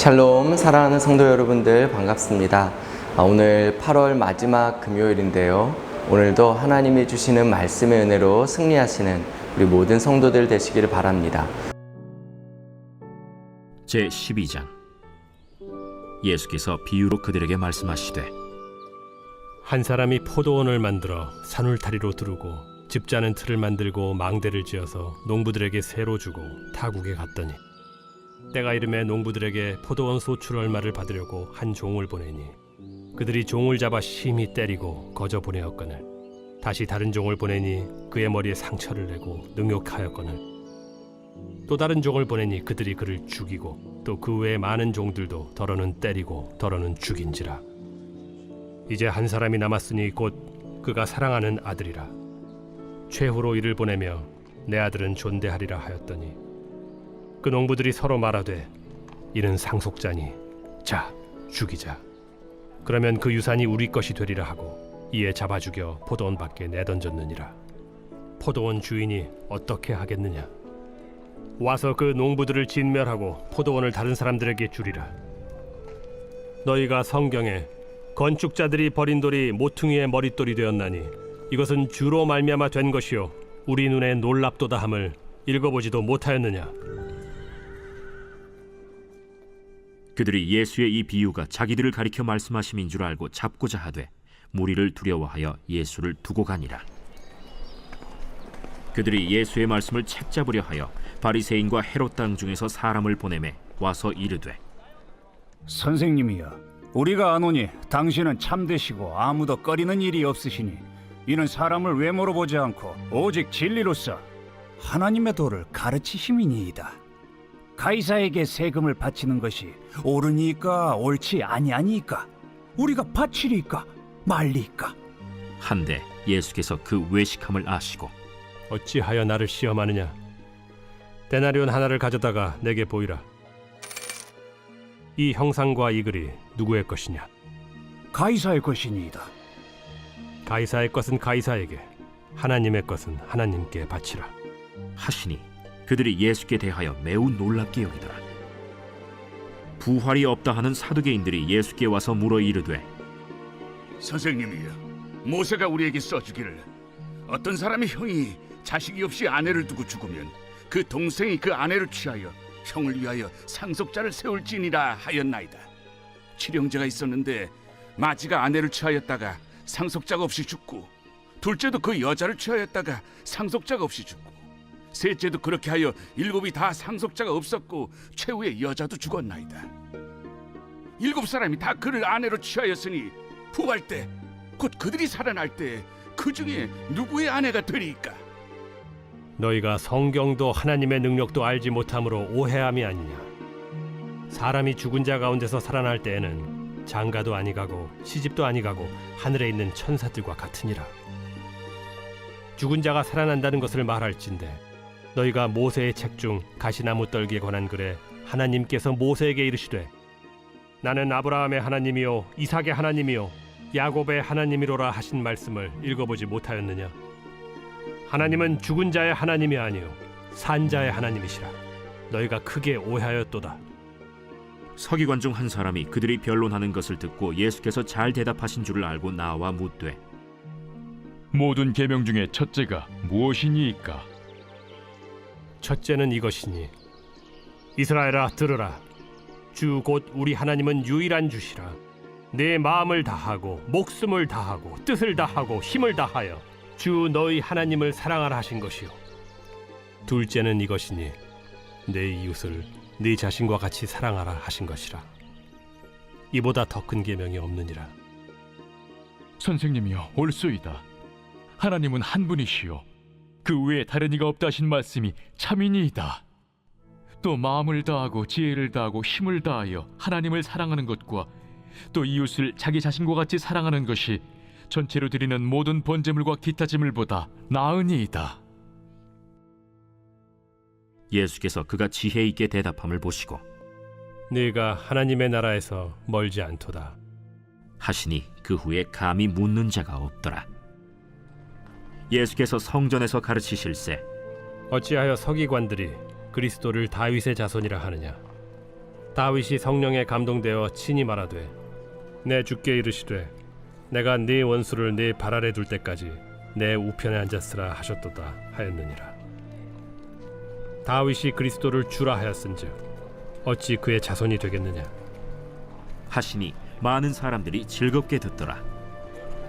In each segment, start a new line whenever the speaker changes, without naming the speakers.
샬롬, 사랑하는 성도 여러분들 반갑습니다. 오늘 8월 마지막 금요일인데요. 오늘도 하나님이 주시는 말씀의 은혜로 승리하시는 우리 모든 성도들 되시기를 바랍니다.
제12장. 예수께서 비유로 그들에게 말씀하시되,
한 사람이 포도원을 만들어 산울타리로 두르고 즙자는 틀을 만들고 망대를 지어서 농부들에게 세로 주고 타국에 갔더니 때가 이름에 농부들에게 포도원 소출 얼마를 받으려고 한 종을 보내니 그들이 종을 잡아 심히 때리고 거저 보내었거늘 다시 다른 종을 보내니 그의 머리에 상처를 내고 능욕하였거늘 또 다른 종을 보내니 그들이 그를 죽이고 또 그 외에 많은 종들도 더러는 때리고 더러는 죽인지라. 이제 한 사람이 남았으니 곧 그가 사랑하는 아들이라. 최후로 이를 보내며 내 아들은 존대하리라 하였더니 그 농부들이 서로 말하되 이는 상속자니 자 죽이자. 그러면 그 유산이 우리 것이 되리라 하고 이에 잡아 죽여 포도원 밖에 내던졌느니라. 포도원 주인이 어떻게 하겠느냐? 와서 그 농부들을 진멸하고 포도원을 다른 사람들에게 주리라. 너희가 성경에 건축자들이 버린 돌이 모퉁이의 머릿돌이 되었나니 이것은 주로 말미암아 된 것이요 우리 눈에 놀랍도다 함을 읽어보지도 못하였느냐?
그들이 예수의 이 비유가 자기들을 가리켜 말씀하심인 줄 알고 잡고자 하되 무리를 두려워하여 예수를 두고 가니라. 그들이 예수의 말씀을 책잡으려 하여 바리새인과 헤롯 당 중에서 사람을 보내매 와서 이르되,
선생님이여, 우리가 아노니 당신은 참되시고 아무도 꺼리는 일이 없으시니 이는 사람을 외모로 보지 않고 오직 진리로서 하나님의 도를 가르치심이니이다. 가이사에게 세금을 바치는 것이 옳으니까 옳지 아니하니까 우리가 바치리까 말리까.
한데 예수께서 그 외식함을 아시고
어찌하여 나를 시험하느냐? 데나리온 하나를 가져다가 내게 보이라. 이 형상과 이 글이 누구의 것이냐?
가이사의 것이니이다.
가이사의 것은 가이사에게, 하나님의 것은 하나님께 바치라.
하시니 그들이 예수께 대하여 매우 놀랍게 여기더라. 부활이 없다 하는 사두개인들이 예수께 와서 물어 이르되,
선생님이여, 모세가 우리에게 써주기를 어떤 사람의 형이 자식이 없이 아내를 두고 죽으면 그 동생이 그 아내를 취하여 형을 위하여 상속자를 세울지니라 하였나이다. 칠형제가 있었는데 마지가 아내를 취하였다가 상속자가 없이 죽고, 둘째도 그 여자를 취하였다가 상속자가 없이 죽고, 셋째도 그렇게 하여 일곱이 다 상속자가 없었고 최후에 여자도 죽었나이다. 일곱 사람이 다 그를 아내로 취하였으니 부활 때 곧 그들이 살아날 때 그 중에 누구의 아내가 되리까?
너희가 성경도 하나님의 능력도 알지 못함으로 오해함이 아니냐? 사람이 죽은 자 가운데서 살아날 때에는 장가도 아니가고 시집도 아니가고 하늘에 있는 천사들과 같으니라. 죽은 자가 살아난다는 것을 말할진대 너희가 모세의 책 중 가시나무 떨기에 관한 글에 하나님께서 모세에게 이르시되 나는 아브라함의 하나님이요 이삭의 하나님이요 야곱의 하나님이로라 하신 말씀을 읽어보지 못하였느냐? 하나님은 죽은 자의 하나님이 아니요 산 자의 하나님이시라. 너희가 크게 오해하였도다.
서기관 중 한 사람이 그들이 변론하는 것을 듣고 예수께서 잘 대답하신 줄을 알고 나와 묻되,
모든 계명 중에 첫째가 무엇이니이까?
첫째는 이것이니 이스라엘아 들으라. 주 곧 우리 하나님은 유일한 주시라. 내 마음을 다하고 목숨을 다하고 뜻을 다하고 힘을 다하여 주 너희 하나님을 사랑하라 하신 것이요. 둘째는 이것이니 내 이웃을 네 자신과 같이 사랑하라 하신 것이라. 이보다 더 큰 계명이 없느니라.
선생님이여, 옳소이다. 하나님은 한 분이시요 그 외에 다른 이가 없다 하신 말씀이 참이니이다. 또 마음을 다하고 지혜를 다하고 힘을 다하여 하나님을 사랑하는 것과 또 이웃을 자기 자신과 같이 사랑하는 것이 전체로 드리는 모든 번제물과 기타 제물보다 나으니이다.
예수께서 그가 지혜 있게 대답함을 보시고
네가 하나님의 나라에서 멀지 않도다
하시니 그 후에 감히 묻는 자가 없더라. 예수께서 성전에서 가르치실세
어찌하여 서기관들이 그리스도를 다윗의 자손이라 하느냐? 다윗이 성령에 감동되어 친히 말하되 내 주께 이르시되 내가 네 원수를 네 발 아래 둘 때까지 내 우편에 앉았으라 하셨도다 하였느니라. 다윗이 그리스도를 주라 하였은즉 어찌 그의 자손이 되겠느냐.
하시니 많은 사람들이 즐겁게 듣더라.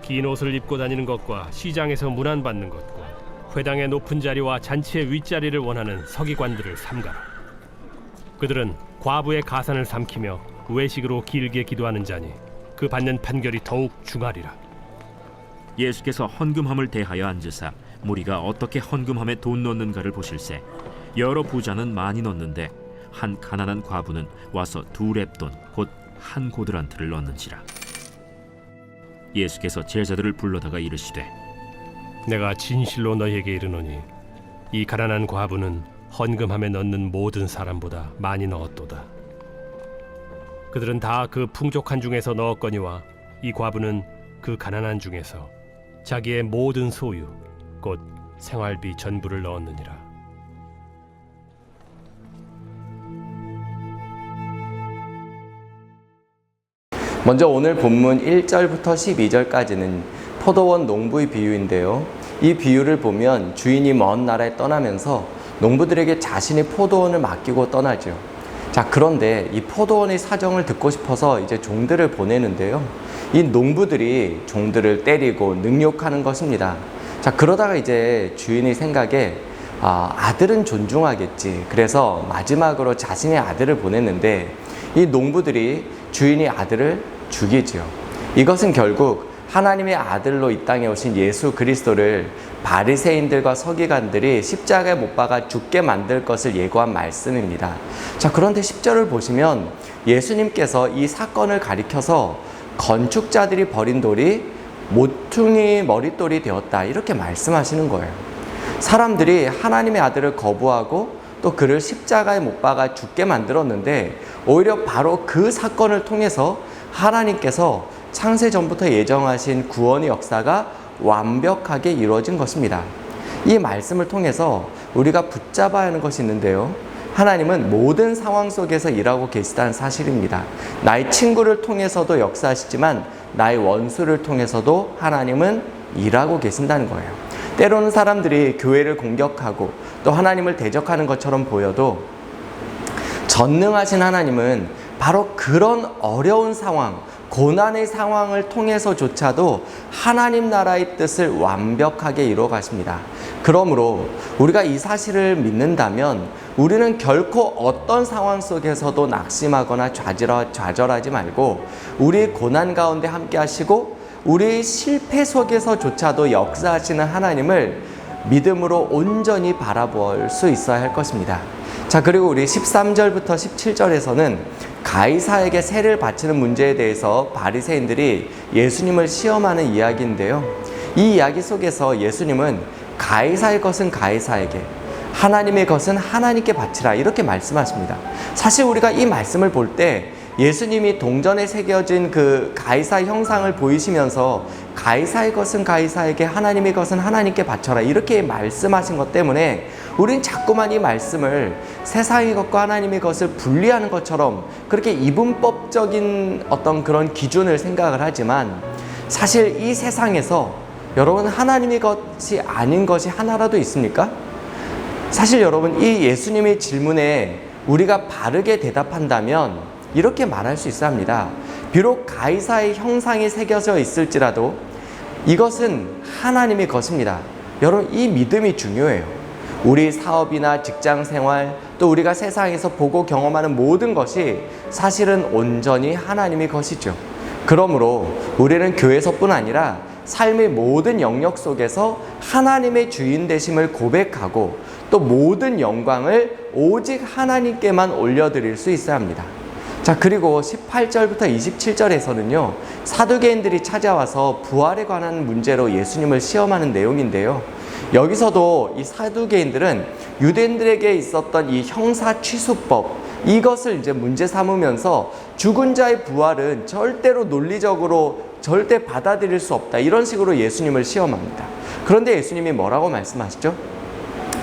긴 옷을 입고 다니는 것과 시장에서 문안받는 것과 회당의 높은 자리와 잔치의 윗자리를 원하는 서기관들을 삼가라. 그들은 과부의 가산을 삼키며 외식으로 길게 기도하는 자니 그 받는 판결이 더욱 중하리라.
예수께서 헌금함을 대하여 앉으사 무리가 어떻게 헌금함에 돈 넣는가를 보실세 여러 부자는 많이 넣는데 한 가난한 과부는 와서 2렙돈 곧 한 고드란트를 넣는지라. 예수께서 제자들을 불러다가 이르시되
내가 진실로 너희에게 이르노니 이 가난한 과부는 헌금함에 넣는 모든 사람보다 많이 넣었도다. 그들은 다 그 풍족한 중에서 넣었거니와 이 과부는 그 가난한 중에서 자기의 모든 소유 곧 생활비 전부를 넣었느니라.
먼저 오늘 본문 1절부터 12절까지는 포도원 농부의 비유인데요. 이 비유를 보면 주인이 먼 나라에 떠나면서 농부들에게 자신이 포도원을 맡기고 떠나죠. 자, 그런데 이 포도원의 사정을 듣고 싶어서 이제 종들을 보내는데요. 이 농부들이 종들을 때리고 능욕하는 것입니다. 자, 그러다가 이제 주인의 생각에 아들은 존중하겠지. 그래서 마지막으로 자신의 아들을 보냈는데 이 농부들이 주인의 아들을 죽이지요. 이것은 결국 하나님의 아들로 이 땅에 오신 예수 그리스도를 바리새인들과 서기관들이 십자가에 못 박아 죽게 만들 것을 예고한 말씀입니다. 자, 그런데 10절을 보시면 예수님께서 이 사건을 가리켜서 건축자들이 버린 돌이 모퉁이 머릿돌이 되었다 이렇게 말씀하시는 거예요. 사람들이 하나님의 아들을 거부하고 또 그를 십자가에 못 박아 죽게 만들었는데 오히려 바로 그 사건을 통해서 하나님께서 창세 전부터 예정하신 구원의 역사가 완벽하게 이루어진 것입니다. 이 말씀을 통해서 우리가 붙잡아야 하는 것이 있는데요. 하나님은 모든 상황 속에서 일하고 계시다는 사실입니다. 나의 친구를 통해서도 역사하시지만 나의 원수를 통해서도 하나님은 일하고 계신다는 거예요. 때로는 사람들이 교회를 공격하고 또 하나님을 대적하는 것처럼 보여도 전능하신 하나님은 바로 그런 어려운 상황, 고난의 상황을 통해서조차도 하나님 나라의 뜻을 완벽하게 이루어 가십니다. 그러므로 우리가 이 사실을 믿는다면 우리는 결코 어떤 상황 속에서도 낙심하거나 좌절하지 말고 우리의 고난 가운데 함께 하시고 우리의 실패 속에서조차도 역사하시는 하나님을 믿음으로 온전히 바라볼 수 있어야 할 것입니다. 자, 그리고 우리 13절부터 17절에서는 가이사에게 세를 바치는 문제에 대해서 바리새인들이 예수님을 시험하는 이야기인데요. 이 이야기 속에서 예수님은 가이사의 것은 가이사에게, 하나님의 것은 하나님께 바치라 이렇게 말씀하십니다. 사실 우리가 이 말씀을 볼 때 예수님이 동전에 새겨진 그 가이사 형상을 보이시면서 가이사의 것은 가이사에게, 하나님의 것은 하나님께 바쳐라 이렇게 말씀하신 것 때문에 우린 자꾸만 이 말씀을 세상의 것과 하나님의 것을 분리하는 것처럼 그렇게 이분법적인 어떤 그런 기준을 생각을 하지만 사실 이 세상에서 여러분 하나님의 것이 아닌 것이 하나라도 있습니까? 사실 여러분 이 예수님의 질문에 우리가 바르게 대답한다면 이렇게 말할 수 있어야 합니다. 비록 가이사의 형상이 새겨져 있을지라도 이것은 하나님의 것입니다. 여러분 이 믿음이 중요해요. 우리 사업이나 직장 생활 또 우리가 세상에서 보고 경험하는 모든 것이 사실은 온전히 하나님의 것이죠. 그러므로 우리는 교회에서뿐 아니라 삶의 모든 영역 속에서 하나님의 주인 되심을 고백하고 또 모든 영광을 오직 하나님께만 올려드릴 수 있어야 합니다. 자, 그리고 18절부터 27절에서는요 사두개인들이 찾아와서 부활에 관한 문제로 예수님을 시험하는 내용인데요. 여기서도 이 사두개인들은 유대인들에게 있었던 이 형사 취수법 이것을 이제 문제 삼으면서 죽은 자의 부활은 절대로 논리적으로 절대 받아들일 수 없다 이런 식으로 예수님을 시험합니다. 그런데 예수님이 뭐라고 말씀하시죠?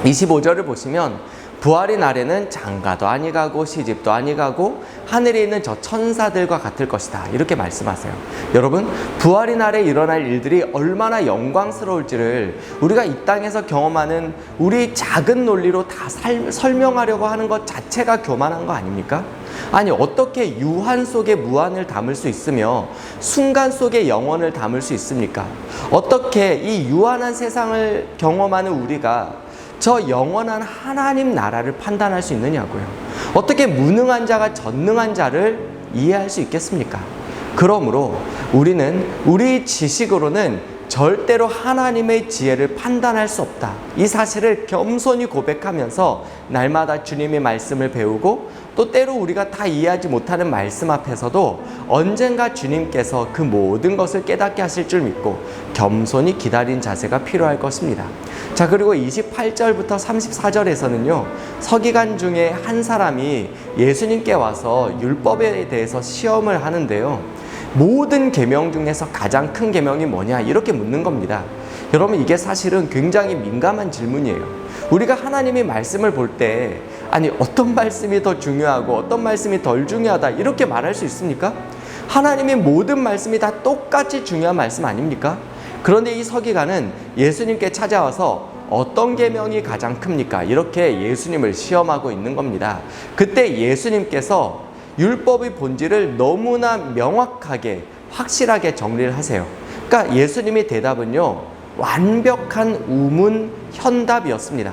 25절을 보시면 부활의 날에는 장가도 아니 가고 시집도 아니 가고 하늘에 있는 저 천사들과 같을 것이다. 이렇게 말씀하세요. 여러분, 부활의 날에 일어날 일들이 얼마나 영광스러울지를 우리가 이 땅에서 경험하는 우리 작은 논리로 다 설명하려고 하는 것 자체가 교만한 거 아닙니까? 아니, 어떻게 유한 속에 무한을 담을 수 있으며 순간 속에 영원을 담을 수 있습니까? 어떻게 이 유한한 세상을 경험하는 우리가 저 영원한 하나님 나라를 판단할 수 있느냐고요. 어떻게 무능한 자가 전능한 자를 이해할 수 있겠습니까? 그러므로 우리는 우리 지식으로는 절대로 하나님의 지혜를 판단할 수 없다. 이 사실을 겸손히 고백하면서 날마다 주님의 말씀을 배우고 또 때로 우리가 다 이해하지 못하는 말씀 앞에서도 언젠가 주님께서 그 모든 것을 깨닫게 하실 줄 믿고 겸손히 기다린 자세가 필요할 것입니다. 자, 그리고 28절부터 34절에서는요, 서기관 중에 한 사람이 예수님께 와서 율법에 대해서 시험을 하는데요, 모든 계명 중에서 가장 큰 계명이 뭐냐 이렇게 묻는 겁니다. 여러분, 이게 사실은 굉장히 민감한 질문이에요. 우리가 하나님의 말씀을 볼 때 아니, 어떤 말씀이 더 중요하고 어떤 말씀이 덜 중요하다 이렇게 말할 수 있습니까? 하나님의 모든 말씀이 다 똑같이 중요한 말씀 아닙니까? 그런데 이 서기관은 예수님께 찾아와서 어떤 계명이 가장 큽니까? 이렇게 예수님을 시험하고 있는 겁니다. 그때 예수님께서 율법의 본질을 너무나 명확하게 확실하게 정리를 하세요. 그러니까 예수님의 대답은요, 완벽한 우문 현답이었습니다.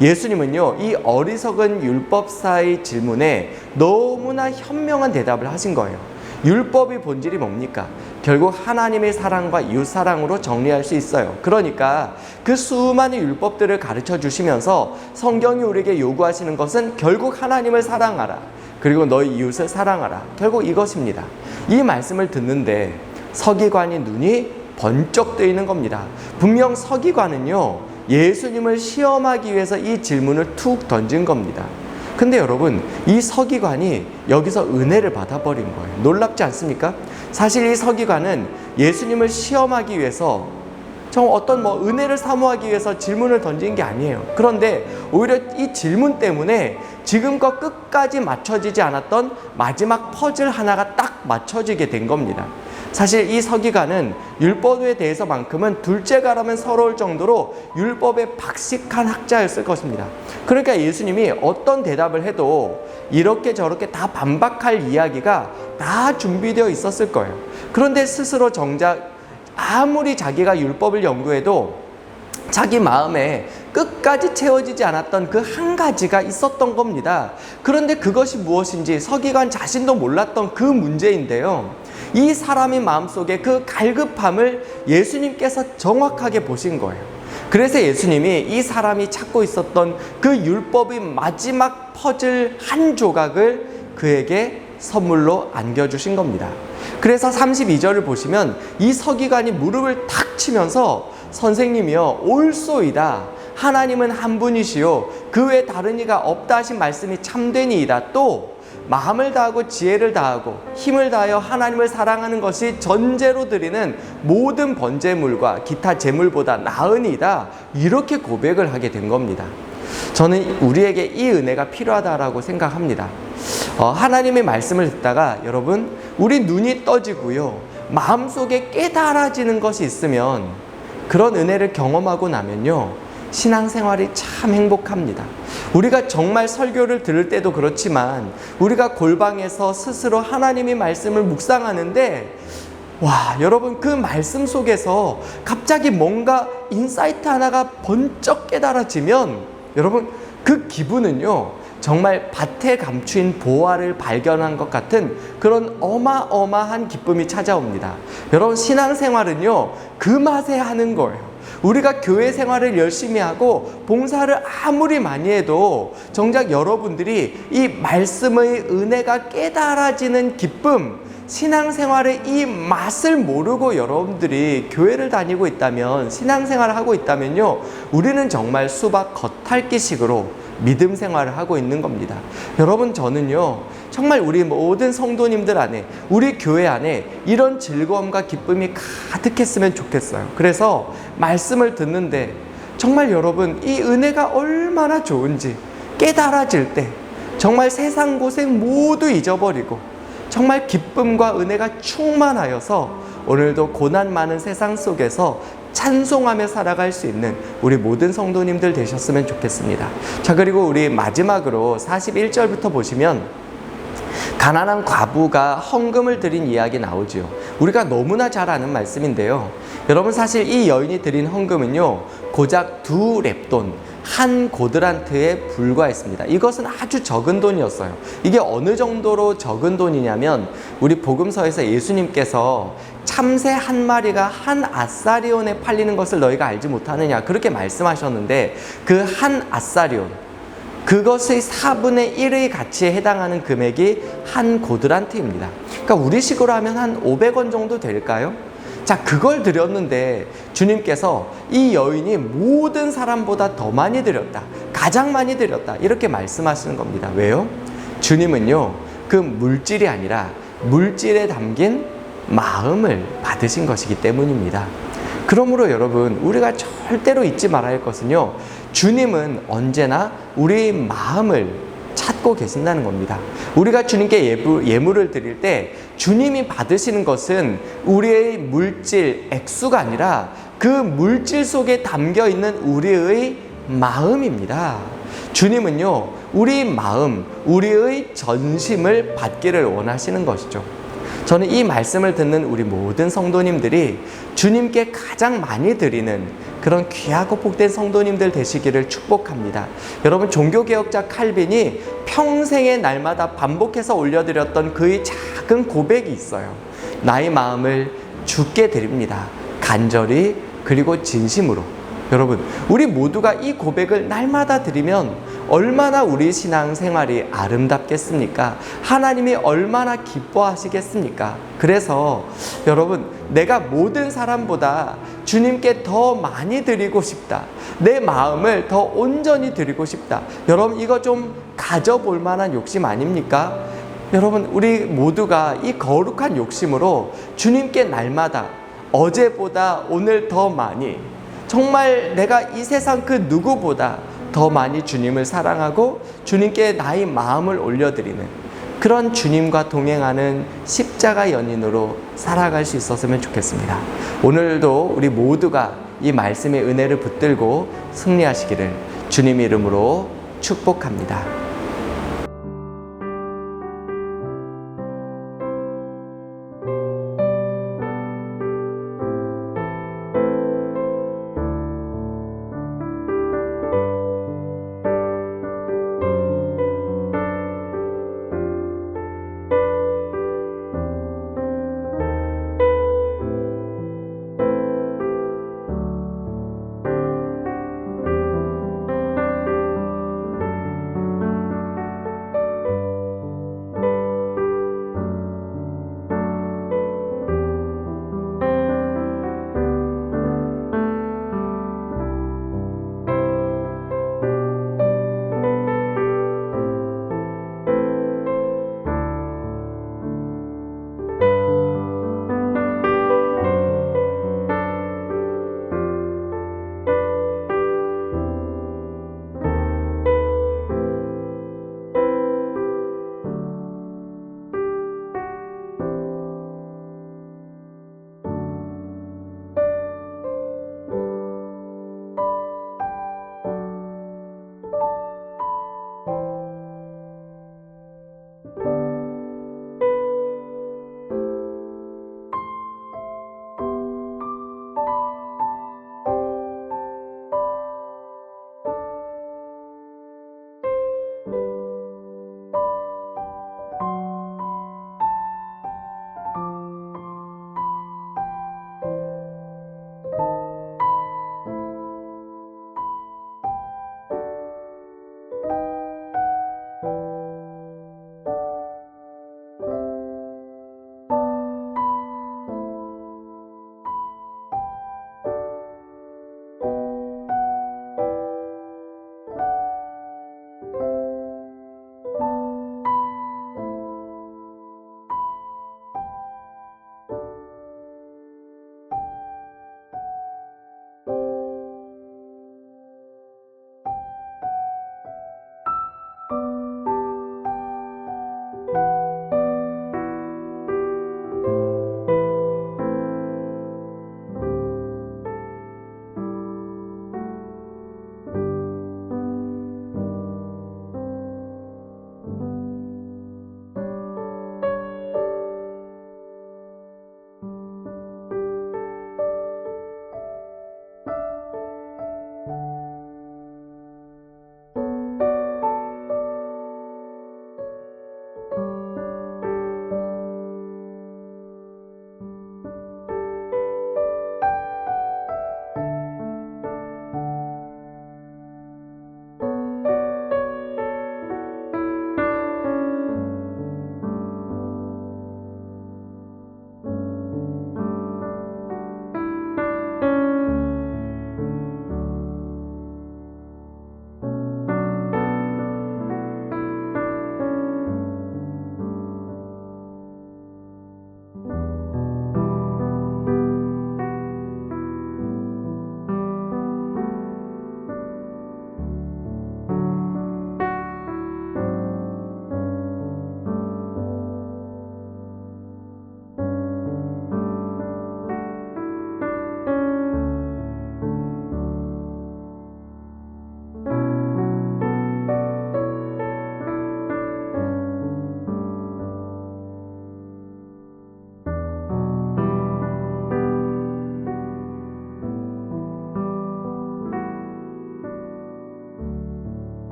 예수님은요, 이 어리석은 율법사의 질문에 너무나 현명한 대답을 하신 거예요. 율법의 본질이 뭡니까? 결국 하나님의 사랑과 이웃 사랑으로 정리할 수 있어요. 그러니까 그 수많은 율법들을 가르쳐 주시면서 성경이 우리에게 요구하시는 것은 결국 하나님을 사랑하라, 그리고 너희 이웃을 사랑하라, 결국 이것입니다. 이 말씀을 듣는데 서기관이 눈이 번쩍 뜨이는 겁니다. 분명 서기관은요, 예수님을 시험하기 위해서 이 질문을 툭 던진 겁니다. 근데 여러분, 이 서기관이 여기서 은혜를 받아버린 거예요. 놀랍지 않습니까? 사실 이 서기관은 예수님을 시험하기 위해서 어떤 은혜를 사모하기 위해서 질문을 던진 게 아니에요. 그런데 오히려 이 질문 때문에 지금껏 끝까지 맞춰지지 않았던 마지막 퍼즐 하나가 딱 맞춰지게 된 겁니다. 사실 이 서기관은 율법에 대해서만큼은 둘째가라면 서러울 정도로 율법에 박식한 학자였을 것입니다. 그러니까 예수님이 어떤 대답을 해도 이렇게 저렇게 다 반박할 이야기가 다 준비되어 있었을 거예요. 그런데 스스로 정작 아무리 자기가 율법을 연구해도 자기 마음에 끝까지 채워지지 않았던 그 한 가지가 있었던 겁니다. 그런데 그것이 무엇인지 서기관 자신도 몰랐던 그 문제인데요, 이 사람의 마음속에 그 갈급함을 예수님께서 정확하게 보신 거예요. 그래서 예수님이 이 사람이 찾고 있었던 그 율법의 마지막 퍼즐 한 조각을 그에게 선물로 안겨주신 겁니다. 그래서 32절을 보시면 이 서기관이 무릎을 탁 치면서 선생님이여 옳소이다, 하나님은 한 분이시요 그 외에 다른 이가 없다 하신 말씀이 참되니이다. 또 마음을 다하고 지혜를 다하고 힘을 다하여 하나님을 사랑하는 것이 전제로 드리는 모든 번제물과 기타 제물보다 나으니이다. 이렇게 고백을 하게 된 겁니다. 저는 우리에게 이 은혜가 필요하다라고 생각합니다. 하나님의 말씀을 듣다가 여러분, 우리 눈이 떠지고요, 마음속에 깨달아지는 것이 있으면, 그런 은혜를 경험하고 나면요, 신앙생활이 참 행복합니다. 우리가 정말 설교를 들을 때도 그렇지만 우리가 골방에서 스스로 하나님의 말씀을 묵상하는데, 와, 여러분, 그 말씀 속에서 갑자기 뭔가 인사이트 하나가 번쩍 깨달아지면 여러분, 그 기분은요, 정말 밭에 감추인 보화를 발견한 것 같은 그런 어마어마한 기쁨이 찾아옵니다. 여러분, 신앙생활은요, 그 맛에 하는 거예요. 우리가 교회 생활을 열심히 하고 봉사를 아무리 많이 해도 정작 여러분들이 이 말씀의 은혜가 깨달아지는 기쁨, 신앙생활의 이 맛을 모르고 여러분들이 교회를 다니고 있다면, 신앙생활을 하고 있다면요, 우리는 정말 수박 겉핥기식으로 믿음 생활을 하고 있는 겁니다. 여러분, 저는요, 정말 우리 모든 성도님들 안에, 우리 교회 안에 이런 즐거움과 기쁨이 가득했으면 좋겠어요. 그래서 말씀을 듣는데 정말 여러분, 이 은혜가 얼마나 좋은지, 깨달아질 때 정말 세상 고생 모두 잊어버리고 정말 기쁨과 은혜가 충만하여서 오늘도 고난 많은 세상 속에서 찬송하며 살아갈 수 있는 우리 모든 성도님들 되셨으면 좋겠습니다. 자, 그리고 우리 마지막으로 41절부터 보시면 가난한 과부가 헌금을 드린 이야기 나오지요. 우리가 너무나 잘 아는 말씀인데요. 여러분, 사실 이 여인이 드린 헌금은요, 고작 2렙돈, 한 고드란트에 불과했습니다. 이것은 아주 적은 돈이었어요. 이게 어느 정도로 적은 돈이냐면 우리 복음서에서 예수님께서 참새 한 마리가 한 아사리온에 팔리는 것을 너희가 알지 못하느냐 그렇게 말씀하셨는데, 그 한 아사리온, 그것의 4분의 1의 가치에 해당하는 금액이 한 고드란트입니다. 그러니까 우리식으로 하면 한 500원 정도 될까요? 자, 그걸 드렸는데 주님께서 이 여인이 모든 사람보다 더 많이 드렸다, 가장 많이 드렸다, 이렇게 말씀하시는 겁니다. 왜요? 주님은요, 그 물질이 아니라 물질에 담긴 마음을 받으신 것이기 때문입니다. 그러므로 여러분, 우리가 절대로 잊지 말아야 할 것은요, 주님은 언제나 우리의 마음을 찾고 계신다는 겁니다. 우리가 주님께 예물을 드릴 때 주님이 받으시는 것은 우리의 물질 액수가 아니라 그 물질 속에 담겨 있는 우리의 마음입니다. 주님은요, 우리 마음, 우리의 전심을 받기를 원하시는 것이죠. 저는 이 말씀을 듣는 우리 모든 성도님들이 주님께 가장 많이 드리는 그런 귀하고 복된 성도님들 되시기를 축복합니다. 여러분, 종교개혁자 칼빈이 평생의 날마다 반복해서 올려드렸던 그의 작은 고백이 있어요. 나의 마음을 주께 드립니다. 간절히 그리고 진심으로. 여러분, 우리 모두가 이 고백을 날마다 드리면 얼마나 우리 신앙생활이 아름답겠습니까? 하나님이 얼마나 기뻐하시겠습니까? 그래서 여러분, 내가 모든 사람보다 주님께 더 많이 드리고 싶다, 내 마음을 더 온전히 드리고 싶다, 여러분, 이거 좀 가져볼 만한 욕심 아닙니까? 여러분, 우리 모두가 이 거룩한 욕심으로 주님께 날마다 어제보다 오늘 더 많이, 정말 내가 이 세상 그 누구보다 더 많이 주님을 사랑하고 주님께 나의 마음을 올려드리는 그런 주님과 동행하는 십자가 연인으로 살아갈 수 있었으면 좋겠습니다. 오늘도 우리 모두가 이 말씀의 은혜를 붙들고 승리하시기를 주님 이름으로 축복합니다.